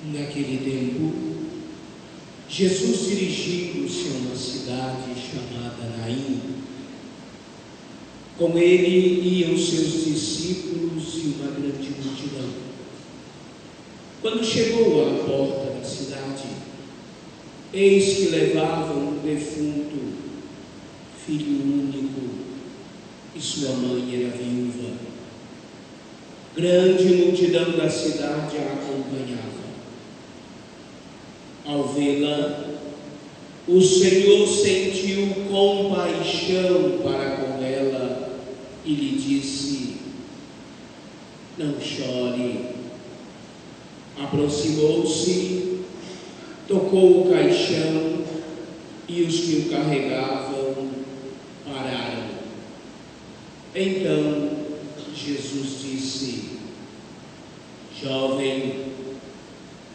Naquele tempo, Jesus dirigiu-se a uma cidade chamada Naim. Com ele iam seus discípulos e uma grande multidão. Quando chegou à porta da cidade, eis que levavam um defunto, filho único, e sua mãe era viúva. Grande multidão da cidade a acompanhava. Ao vê-la, o Senhor sentiu compaixão para com ela e lhe disse: não chore. Aproximou-se, tocou o caixão e os que o carregavam pararam. Então Jesus disse: jovem,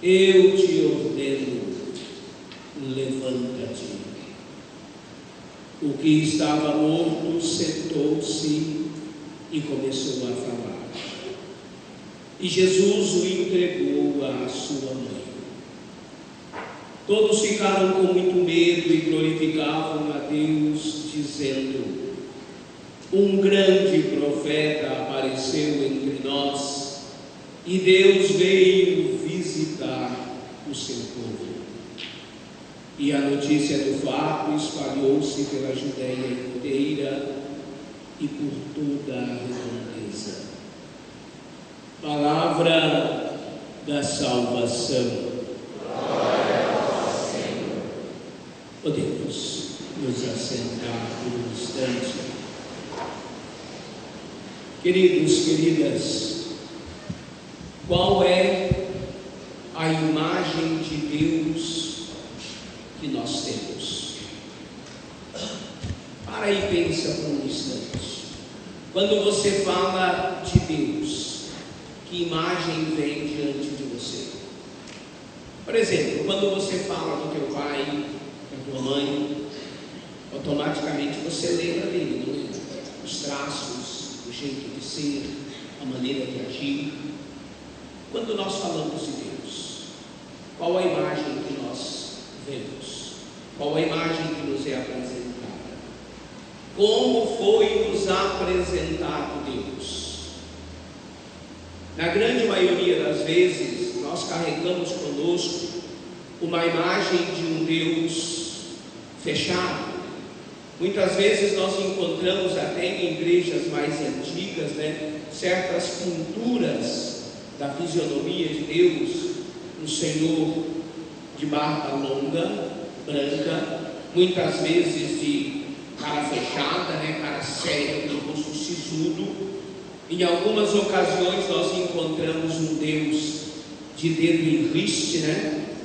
eu te ordeno, levanta-te. O que estava morto sentou-se e começou a falar. E Jesus o entregou à sua mãe. Todos ficaram com muito medo e glorificavam a Deus, dizendo: um grande profeta apareceu entre nós, e Deus veio visitar o seu povo. E a notícia do fato espalhou-se pela Judeia inteira e por toda a redondeza. Palavra da salvação. Glória ao Senhor. Podemos nos assentar por um instante. Queridos, queridas, qual é a imagem de Deus que nós temos? Para e pensa por um instante. Quando você fala de Deus, que imagem vem diante de você? Por exemplo, quando você fala do teu pai, da tua mãe, automaticamente você lembra dele, não lembra? Os traços, o jeito de ser, a maneira de agir. Quando nós falamos de Deus, qual a imagem que nós vemos? Qual a imagem que nos é apresentada? Como foi nos apresentado Deus? Na grande maioria das vezes, nós carregamos conosco uma imagem de um Deus fechado. Muitas vezes nós encontramos até em igrejas mais antigas, certas pinturas da fisionomia de Deus, um Senhor de barba longa, branca, muitas vezes de cara fechada, cara séria, com o rosto sisudo. Em algumas ocasiões nós encontramos um Deus de dedo em riste,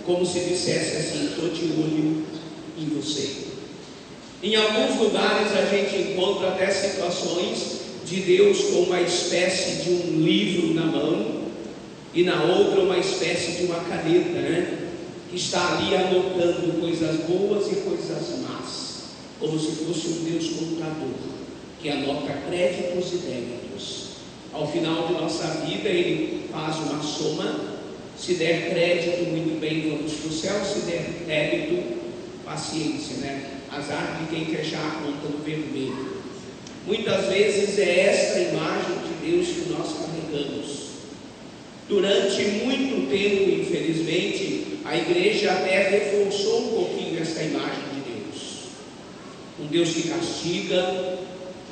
como se dissesse assim: estou de olho em você. Em alguns lugares a gente encontra até situações de Deus com uma espécie de um livro na mão e na outra uma espécie de uma caneta, que está ali anotando coisas boas e coisas más, como se fosse um Deus contador que anota créditos e débitos. Ao final de nossa vida ele faz uma soma. Se der crédito, muito bem, vamos para o céu. Se der débito, paciência, azar de quem fechar a conta no vermelho. Muitas vezes é esta imagem de Deus que nós carregamos. Durante muito tempo, infelizmente, a igreja até reforçou um pouquinho esta imagem de Deus. Um Deus que castiga,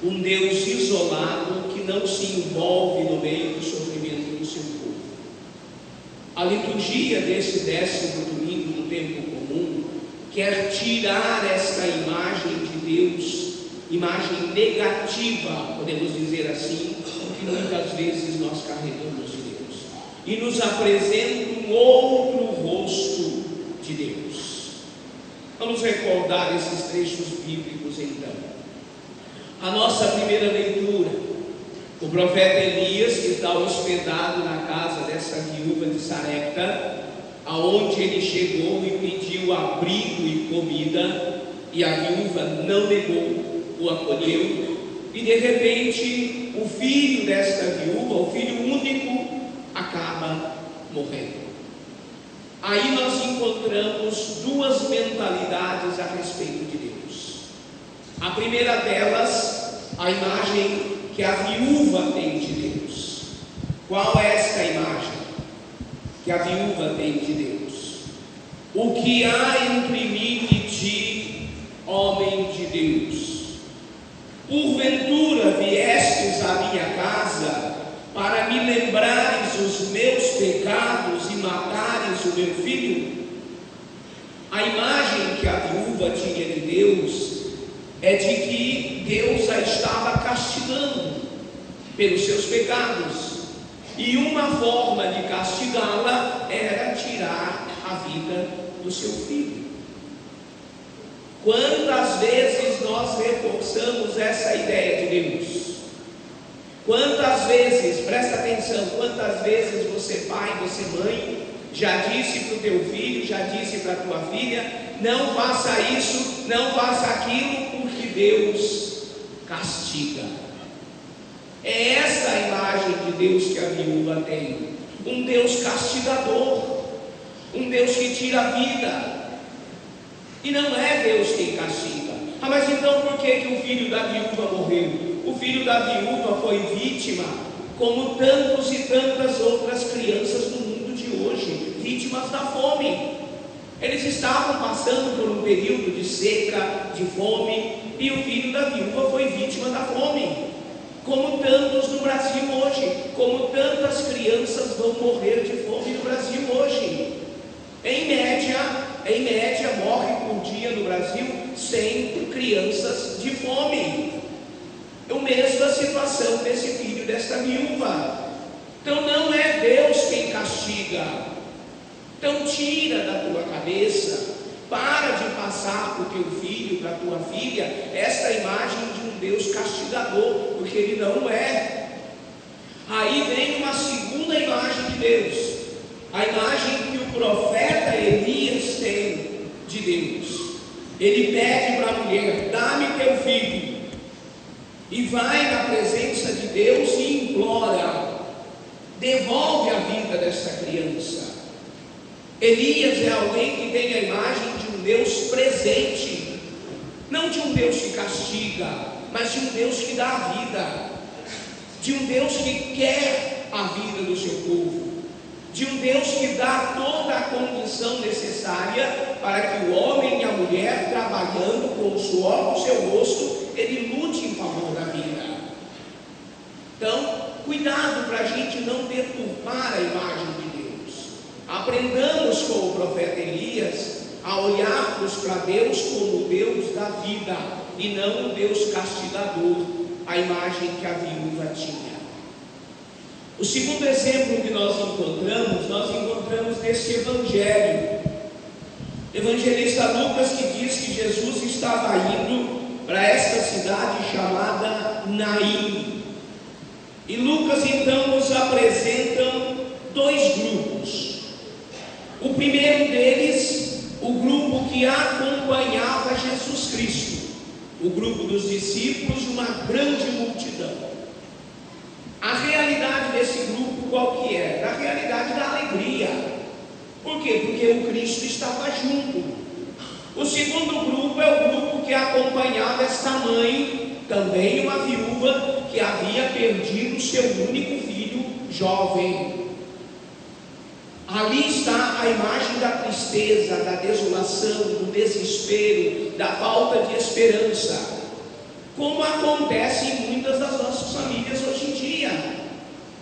um Deus isolado que não se envolve no meio do sofrimento do seu povo. A liturgia desse 10º domingo do tempo comum quer tirar esta imagem de Deus, imagem negativa, podemos dizer assim, que muitas vezes nós carregamos de Deus, e nos apresenta um outro rosto de Deus. Vamos recordar esses trechos bíblicos então. A nossa primeira leitura, o profeta Elias, que está hospedado na casa dessa viúva de Sarepta, aonde ele chegou e pediu abrigo e comida, e a viúva não negou, o acolheu, e de repente o filho desta viúva, o filho único, acaba morrendo. aí nós encontramos duas mentalidades a respeito de Deus. A primeira delas, a imagem que a viúva tem de Deus. Qual é esta imagem que a viúva tem de Deus? O que há entre mim e ti, homem de Deus? Porventura viestes à minha casa para me lembrares os meus pecados e matares o meu filho? A imagem que a viúva tinha de Deus é de que Deus a estava castigando pelos seus pecados, e uma forma de castigá-la era tirar a vida do seu filho. Quantas vezes nós reforçamos essa ideia de Deus? Quantas vezes, presta atenção, quantas vezes você pai, você mãe, já disse para o teu filho, já disse para a tua filha: não faça isso, não faça aquilo, porque Deus castiga. É essa a imagem de Deus que a viúva tem, um Deus castigador, um Deus que tira a vida. E não é Deus quem castiga. Mas então por que o filho da viúva morreu? O filho da viúva foi vítima, como tantos e tantas outras crianças no mundo de hoje, vítimas da fome. Eles estavam passando por um período de seca, de fome, e o filho da viúva foi vítima da fome. Como tantos no Brasil hoje, como tantas crianças vão morrer de fome no Brasil hoje. Em média, morre por dia no Brasil 100 crianças de fome. É a mesma situação desse filho, desta viúva. Então não é Deus quem castiga. Então tira da tua cabeça, para de passar para o teu filho, para a tua filha, esta imagem de um Deus castigador, porque Ele não é. Aí vem uma segunda imagem de Deus, a imagem que o profeta Elias tem de Deus. Ele pede para a mulher: dá-me teu filho, e vai na presença de Deus e implora: devolve a vida dessa criança. Elias é alguém que tem a imagem de um Deus presente, não de um Deus que castiga, mas de um Deus que dá a vida, de um Deus que quer a vida do seu povo, de um Deus que dá toda a condição necessária para que o homem e a mulher, trabalhando com o suor do seu rosto, ele lute em favor da vida. Então, cuidado para a gente não deturpar a imagem de Deus. Aprendamos com o profeta Elias a olharmos para Deus como o Deus da vida e não o Deus castigador, a imagem que a viúva tinha. O segundo exemplo que nós encontramos nesse evangelho. Evangelista Lucas, que diz que Jesus estava indo para esta cidade chamada Naim. E Lucas então nos apresenta dois grupos. O primeiro deles, o grupo que acompanhava Jesus Cristo, o grupo dos discípulos, uma grande multidão. A realidade desse grupo qual que é? A realidade da alegria. Por quê? Porque o Cristo estava junto. O segundo grupo é o grupo que acompanhava esta mãe, também uma viúva, que havia perdido seu único filho jovem. Ali está a imagem da tristeza, da desolação, do desespero, da falta de esperança, como acontece em muitas das nossas famílias hoje em dia.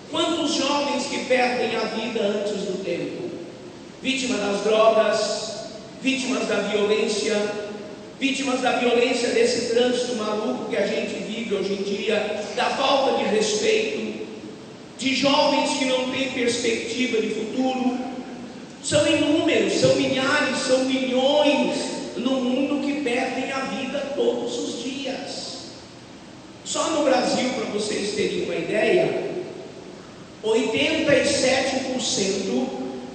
Quantos jovens que perdem a vida antes do tempo? Vítimas das drogas, vítimas da violência desse trânsito maluco que a gente vive hoje em dia, da falta de respeito, de jovens que não têm perspectiva de futuro. São inúmeros, são milhares, são milhões no mundo que perdem a vida todos os dias. Só no Brasil, para vocês terem uma ideia, 87%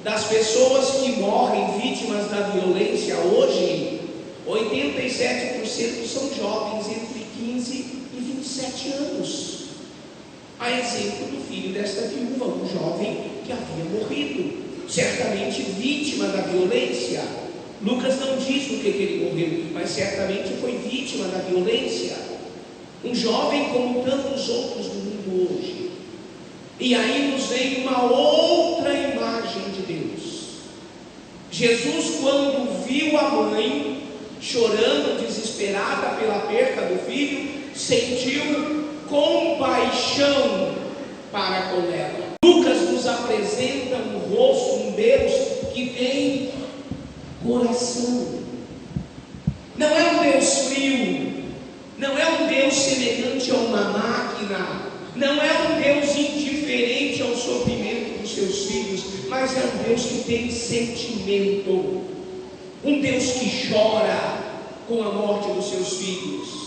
das pessoas que morrem vítimas da violência hoje, 87% são jovens entre 15 e 27 anos. A exemplo do filho desta viúva, um jovem que havia morrido. certamente vítima da violência. Lucas não diz no que ele morreu, mas certamente foi vítima da violência. Um jovem como tantos outros do mundo hoje. E aí nos vem uma outra imagem de Deus. Jesus, quando viu a mãe chorando, desesperada pela perca do filho, sentiu compaixão para com ela. Lucas nos apresenta um rosto, um Deus que tem coração. Não é um Deus frio, não é um Deus semelhante a uma máquina, não é um Deus indiferente ao sofrimento dos seus filhos, mas é um Deus que tem sentimento, um Deus que chora com a morte dos seus filhos.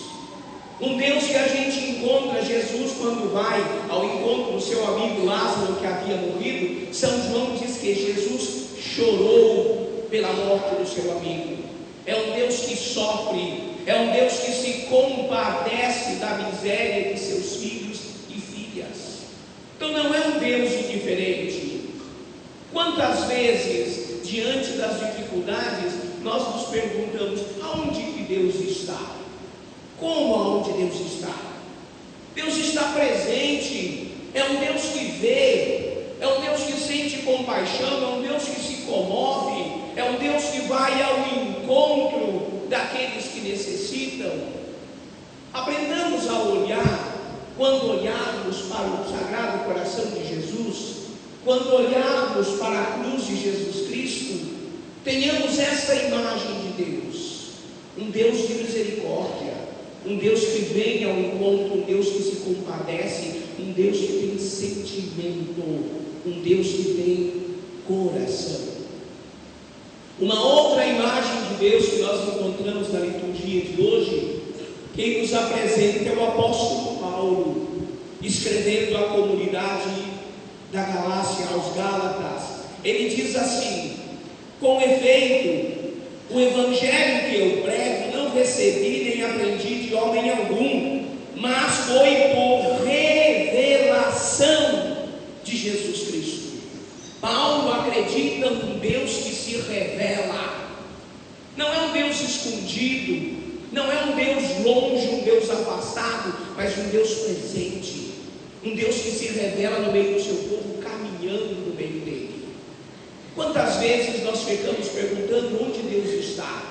Um Deus que a gente encontra Jesus quando vai ao encontro do seu amigo Lázaro que havia morrido. São João diz que Jesus chorou pela morte do seu amigo. É um Deus que sofre, é um Deus que se compadece da miséria de seus filhos e filhas. Então não é um Deus indiferente. Quantas vezes, diante das dificuldades, nós nos perguntamos: aonde que Deus está? Como aonde Deus está? Deus está presente, é um Deus que vê, é um Deus que sente compaixão, é um Deus que se comove, é um Deus que vai ao encontro daqueles que necessitam. Aprendamos a olhar, quando olharmos para o Sagrado Coração de Jesus, quando olharmos para a cruz de Jesus Cristo, tenhamos essa imagem de Deus, um Deus de misericórdia, um Deus que vem ao encontro, um Deus que se compadece, um Deus que tem sentimento, um Deus que tem coração. Uma outra imagem de Deus que nós encontramos na liturgia de hoje, quem nos apresenta é o apóstolo Paulo, escrevendo à comunidade da Galácia, aos Gálatas. Ele diz assim: com efeito, o evangelho que eu prego não recebi nem aprendi de homem algum, mas foi por revelação de Jesus Cristo. Paulo acredita num Deus que se revela. Não é um Deus escondido, não é um Deus longe, um Deus afastado, mas um Deus presente, um Deus que se revela no meio do seu povo, caminhando no meio dele. Quantas vezes nós ficamos perguntando onde Deus está?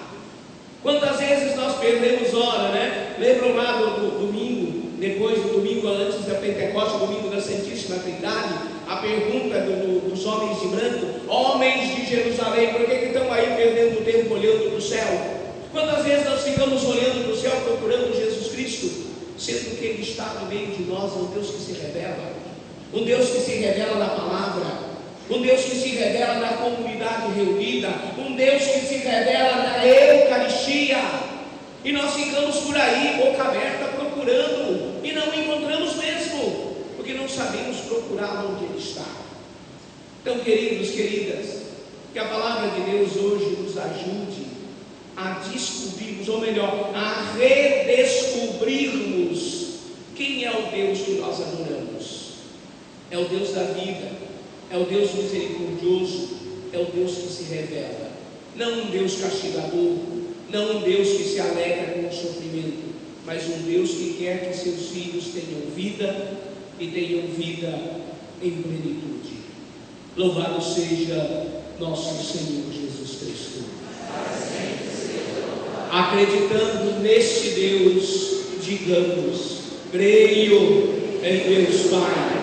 Quantas vezes nós perdemos hora, né? Lembram lá do domingo, depois do domingo antes da Pentecostes, domingo da Santíssima Trindade, a pergunta dos homens de branco: homens de Jerusalém, por que estão aí perdendo o tempo olhando para o céu? Quantas vezes nós ficamos olhando para o céu procurando Jesus Cristo, sendo que Ele está no meio de nós, um Deus que se revela, um Deus que se revela na palavra, um Deus que se revela na comunidade reunida, um Deus que se revela na Eucaristia, e nós ficamos por aí, boca aberta, procurando, e não encontramos mesmo, porque não sabemos procurar onde Ele está. Então, queridos, queridas, que a palavra de Deus hoje nos ajude a descobrirmos, ou melhor, a redescobrirmos quem é o Deus que nós adoramos. É o Deus da vida, é o Deus misericordioso, é o Deus que se revela, não um Deus castigador, não um Deus que se alegra com o sofrimento, mas um Deus que quer que seus filhos tenham vida e tenham vida em plenitude. Louvado seja nosso Senhor Jesus Cristo. Acreditando neste Deus, digamos: creio em Deus Pai,